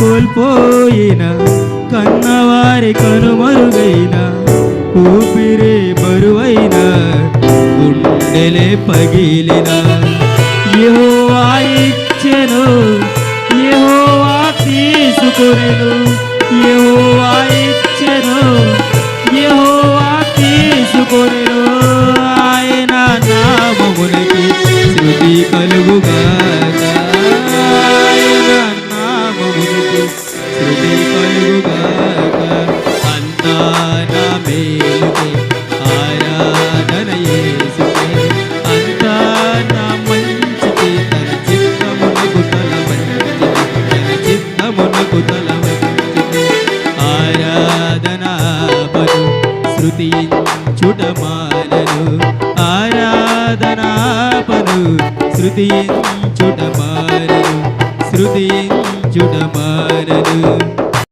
కోల్పోయిన కన్నవారి కనుమరుగైన ఊపిరే బరువైన గుండెలే పగిలిన యెహోవా ఇచ్చెను యెహోవా తీసుకొనెను యెహోవా ఇచ్చెను యెహోవా తీసుకొనెను ఆయన నామమునకి స్తుతి కలుగుగాక ఆయన నామమునకి స్తుతి కలుగుగాక అంతా నా మేలుకే ఆరాధన యేసుకే అంతా నా మంచికి తన చిత్తమునకు తల వంచితి తన చిత్తమునకు తల వంచితి ఆరాధనాపను శృతించుటమానను ఆరాధనాపను శృతించుటమానను శృతించుటమానను